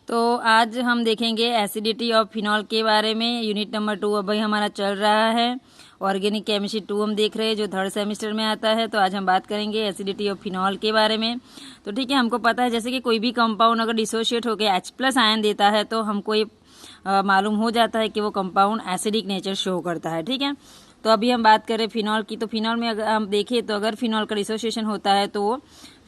तो आज हम देखेंगे एसिडिटी ऑफ फिनॉल के बारे में। यूनिट नंबर 2 अभी हमारा चल रहा है। ऑर्गेनिक केमिस्ट्री 2 हम देख रहे हैं जो 3rd सेमेस्टर में आता है। तो आज हम बात करेंगे एसिडिटी ऑफ फिनॉल के बारे में। तो ठीक है, हमको पता है जैसे कि कोई भी कंपाउंड अगर डिसोशिएट होकर H+ आयन देता है तो हमको ये मालूम हो जाता है कि वो कंपाउंड एसिडिक नेचर शो करता है। ठीक है, तो अभी हम बात करें फिनॉल की। तो फिनॉल में अगर हम देखें तो अगर फिनॉल का डिसोसिएशन होता है तो वो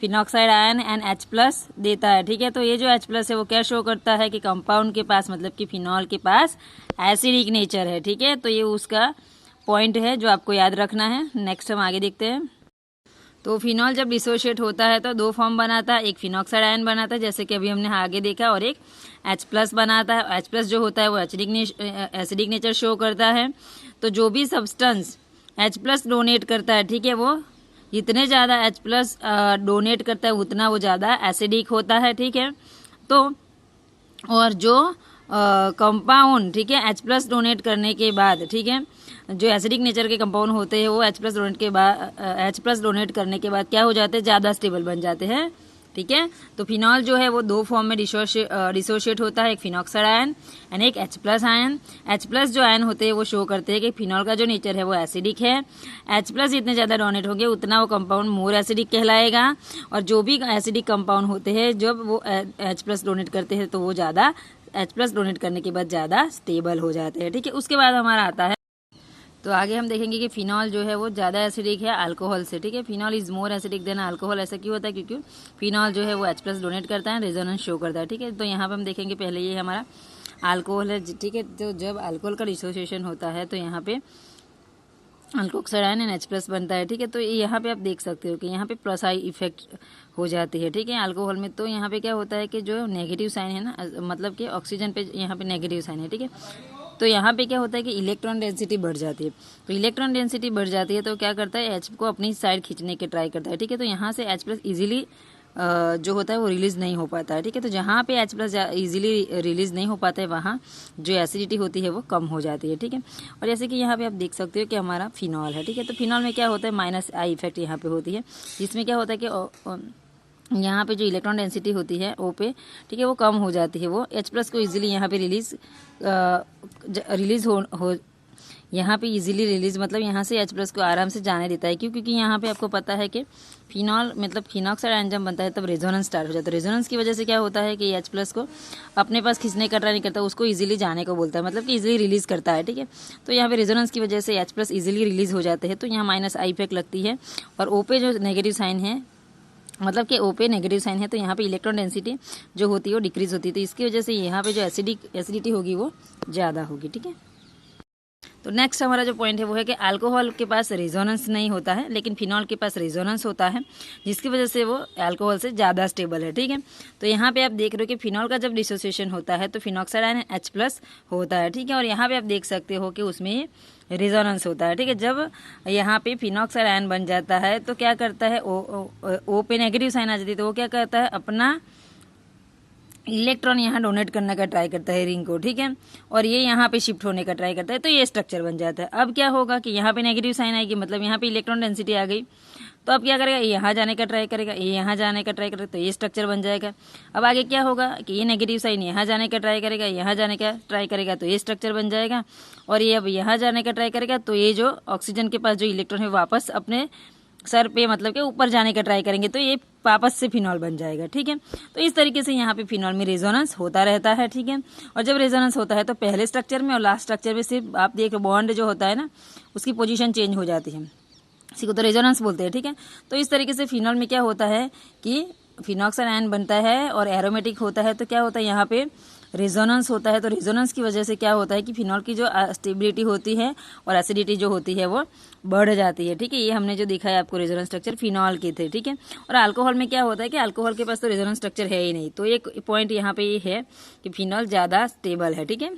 फिनॉक्साइड आयन एंड H+ देता है। ठीक है, तो ये जो H+ है वो क्या शो करता है कि कंपाउंड के पास मतलब कि फिनॉल के पास एसिडिक नेचर है। ठीक है, तो ये उसका पॉइंट है जो आपको याद रखना है। नेक्स्ट हम आगे देखते हैं। तो फिनॉल जब डिसोशिएट होता है तो 2 फॉर्म बनाता है, एक फिनॉक्साइड आयन बनाता है जैसे कि अभी हमने आगे देखा, और एक H+ बनाता है। H+ जो होता है वो एसिडिक नेचर शो करता है। तो जो भी सब्सटेंस H+ डोनेट करता है, ठीक है, वो जितने ज़्यादा H+ डोनेट करता है उतना वो ज़्यादा एसिडिक होता है। ठीक है, तो और जो कंपाउंड, ठीक है, H+ डोनेट करने के बाद, ठीक है, जो एसिडिक नेचर के कंपाउंड होते हैं वो H+ डोनेट करने के बाद क्या हो जाते हैं, ज़्यादा स्टेबल बन जाते हैं। ठीक है, तो फिनॉल जो है वो 2 फॉर्म में डिसोशिएट होता है, एक फिनॉक्साइड आयन एंड एक H+ आयन। H+ जो आयन होते हैं वो शो करते हैं कि फिनॉल का जो नेचर है वो एसिडिक है। H+ जितने ज़्यादा डोनेट होंगे उतना वो कंपाउंड मोर एसिडिक कहलाएगा। और जो भी एसिडिक कंपाउंड होते हैं जब वो H+ डोनेट करते हैं तो वो ज़्यादा H+ डोनेट करने के बाद ज़्यादा स्टेबल हो जाते हैं। ठीक है, उसके बाद हमारा आता है, तो आगे हम देखेंगे कि फिनॉल जो है वो ज़्यादा एसिडिक है अल्कोहल से। ठीक है, phenol is more acidic then alcohol. ऐसा क्यों होता है, क्योंकि फिनॉल जो है वो H+ डोनेट करता है, रेजोनेंस शो करता है। ठीक है, तो यहाँ पे हम देखेंगे पहले ये हमारा अल्कोहल है। ठीक है, तो जब अल्कोहल का डिसोसिएशन होता है तो यहाँ पे अल्कोक्साइड आयन एंड H+ बनता है। ठीक है, तो यहाँ पे आप देख सकते हो कि यहाँ पे प्लस आई इफेक्ट हो जाती है। ठीक है, अल्कोहल में तो यहाँ पे क्या होता है कि जो नेगेटिव साइन है ना, मतलब कि ऑक्सीजन पे यहाँ पे नेगेटिव साइन है। ठीक है, तो यहाँ पे क्या होता है कि इलेक्ट्रॉन डेंसिटी बढ़ जाती है। तो इलेक्ट्रॉन डेंसिटी बढ़ जाती है तो क्या करता है, H को अपनी साइड खींचने के ट्राई करता है। ठीक है, तो यहाँ से H+ इजीली जो होता है वो रिलीज नहीं हो पाता है। ठीक है, तो जहाँ पे H+ इजीली रिलीज नहीं हो पाता है वहाँ जो एसिडिटी होती है वो कम हो जाती है। ठीक है, और जैसे कि यहाँ पे आप देख सकते हो कि हमारा फिनॉल है। ठीक है, तो फिनॉल में क्या होता है, माइनस आई इफेक्ट यहाँ पे होती है, जिसमें क्या होता है कि यहाँ पे जो इलेक्ट्रॉन डेंसिटी होती है O पे, ठीक है, वो कम हो जाती है। वो H+ को इजीली यहाँ पे रिलीज हो यहाँ पे इजीली रिलीज मतलब यहाँ से H+ को आराम से जाने देता है। क्यों, क्योंकि यहाँ पे आपको पता है कि फिनॉल मतलब फिनॉक्साइड आयन जब बनता है तब रेजोनेंस स्टार्ट हो जाता है। रेजोनेंस की वजह से क्या होता है कि H+ को अपने पास खींचने का ट्राई नहीं करता, उसको इजीली जाने को बोलता है, मतलब कि इजीली रिलीज करता है। ठीक है, तो यहाँ पे रेजोनेंस की वजह से H+ इजीली रिलीज हो जाते हैं, तो यहाँ माइनस आई इफेक्ट लगती है। और O पे जो नेगेटिव साइन है, मतलब कि O पे नेगेटिव साइन है, तो यहाँ पे इलेक्ट्रॉन डेंसिटी जो होती है वो डिक्रीज होती है। तो इसकी वजह से यहाँ पे जो एसिडिटी होगी वो ज़्यादा होगी। ठीक है, तो नेक्स्ट हमारा जो पॉइंट है वो है कि अल्कोहल के पास रेजोनेंस नहीं होता है लेकिन फिनॉल के पास रेजोनेंस होता है, जिसकी वजह से वो अल्कोहल से ज़्यादा स्टेबल है। ठीक है, तो यहाँ पे आप देख रहे हो कि फिनॉल का जब डिसोसिएशन होता है तो फिनॉक्साइड आयन H+ होता है। ठीक है, और यहाँ पे आप देख सकते हो कि उसमें रेजोनेंस होता है। ठीक है, जब यहाँ पे फिनॉक्साइड आयन बन जाता है तो क्या करता है, ओ पे नेगेटिव साइन आ जाती है, तो वो क्या करता है, अपना इलेक्ट्रॉन यहाँ डोनेट करने का ट्राई करता है रिंग को। ठीक है, और ये यहाँ पे शिफ्ट होने का ट्राई करता है, तो ये स्ट्रक्चर बन जाता है। अब क्या होगा कि यहाँ पे नेगेटिव साइन आएगी, मतलब यहाँ पे इलेक्ट्रॉन डेंसिटी आ गई, तो अब क्या करेगा, यहाँ जाने का ट्राई करेगा, ये यहाँ जाने का ट्राई करेगा, तो ये स्ट्रक्चर बन जाएगा। अब आगे क्या होगा कि ये नेगेटिव साइन यहाँ जाने का ट्राई करेगा, यहाँ जाने का ट्राई करेगा, तो ये स्ट्रक्चर बन जाएगा। और ये अब यहाँ जाने का ट्राई करेगा तो ये जो ऑक्सीजन के पास जो इलेक्ट्रॉन है वापस अपने सर पे मतलब कि ऊपर जाने का ट्राई करेंगे, तो ये वापस से फिनॉल बन जाएगा। ठीक है, तो इस तरीके से यहाँ पे फिनॉल में रेजोनेंस होता रहता है। ठीक है, और जब रेजोनेंस होता है तो पहले स्ट्रक्चर में और लास्ट स्ट्रक्चर में सिर्फ आप देख लो बॉन्ड जो होता है ना उसकी पोजीशन चेंज हो जाती है, इसी को तो रेजोनेंस बोलते हैं। ठीक है, तो इस तरीके से फिनॉल में क्या होता है कि फिनॉक्साइड आयन बनता है और एरोमेटिक होता है, तो क्या होता है यहाँ पे रेजोनेंस होता है। तो रेजोनेंस की वजह से क्या होता है कि फिनॉल की जो स्टेबिलिटी होती है और एसिडिटी जो होती है वो बढ़ जाती है। ठीक है, ये हमने जो दिखा है आपको रेजोनेंस स्ट्रक्चर फिनॉल के थे। ठीक है, और अल्कोहल में क्या होता है कि अल्कोहल के पास तो रेजोनेंस स्ट्रक्चर है ही नहीं, तो एक पॉइंट यहाँ पे ये है कि फिनॉल ज़्यादा स्टेबल है। ठीक है,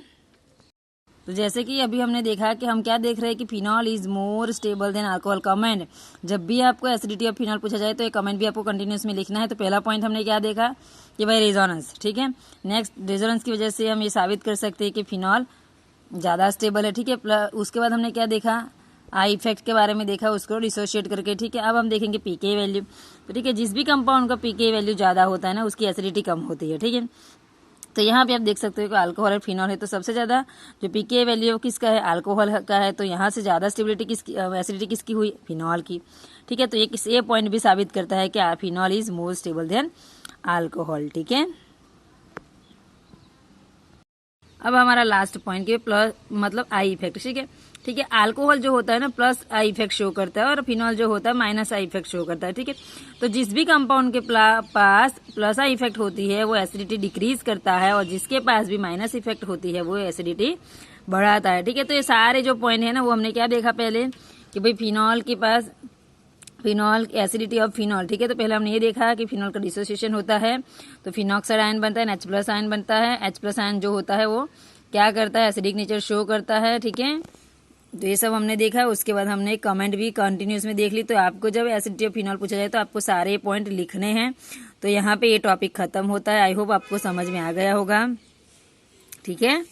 तो जैसे कि अभी हमने देखा कि हम क्या देख रहे हैं कि phenol is more stable then alcohol. Comment, जब भी आपको एसिडिटी ऑफ फिनॉल पूछा जाए तो ये कमेंट भी आपको कंटिन्यूस में लिखना है। तो पहला पॉइंट हमने क्या देखा कि भाई रेजोनेंस। ठीक है, नेक्स्ट रेजोनेंस की वजह से हम ये साबित कर सकते हैं कि फिनॉल ज़्यादा स्टेबल है। ठीक है, उसके बाद हमने क्या देखा, आई इफेक्ट के बारे में देखा, उसको डिसोशिएट करके। ठीक है, अब हम देखेंगे पीके वैल्यू। तो ठीक है, जिस भी कंपाउंड का पीके वैल्यू ज़्यादा होता है ना उसकी एसिडिटी कम होती है। ठीक है, तो यहाँ पे आप देख सकते हो कि अल्कोहल और फिनॉल है, तो सबसे ज़्यादा जो पीके वैल्यू किसका है, अल्कोहल का है, तो यहाँ से ज़्यादा स्टेबिलिटी किसकी, एसिडिटी किसकी हुई, फिनॉल की। ठीक है, तो ये पॉइंट भी साबित करता है कि phenol is more stable then alcohol. ठीक है, अब हमारा लास्ट पॉइंट के प्लस मतलब आई इफेक्ट। ठीक है, अल्कोहल जो होता है ना प्लस आई इफेक्ट शो करता है और फिनॉल जो होता है माइनस आई इफेक्ट शो करता है। ठीक है, तो जिस भी कंपाउंड के पास प्लस आई इफेक्ट होती है वो एसिडिटी डिक्रीज करता है, और जिसके पास भी माइनस इफेक्ट होती है वो एसिडिटी बढ़ाता है। ठीक है, तो ये सारे जो पॉइंट है ना वो हमने क्या देखा पहले कि भाई फिनॉल के पास फिनॉल एसिडिटी ऑफ फिनॉल। ठीक है, तो पहले हमने ये देखा कि फिनॉल का डिसोसिएशन होता है तो फिनॉक्साइड आयन बनता है, H+ आयन बनता है। H+ आयन जो होता है वो क्या करता है, एसिडिक नेचर शो करता है। ठीक है, तो ये सब हमने देखा। उसके बाद हमने कमेंट भी कंटिन्यूस में देख ली। तो आपको जब एसिडिटी ऑफ फिनॉल पूछा जाए तो आपको सारे पॉइंट लिखने हैं। तो यहाँ पे ये टॉपिक खत्म होता है। आई होप आपको समझ में आ गया होगा। ठीक है।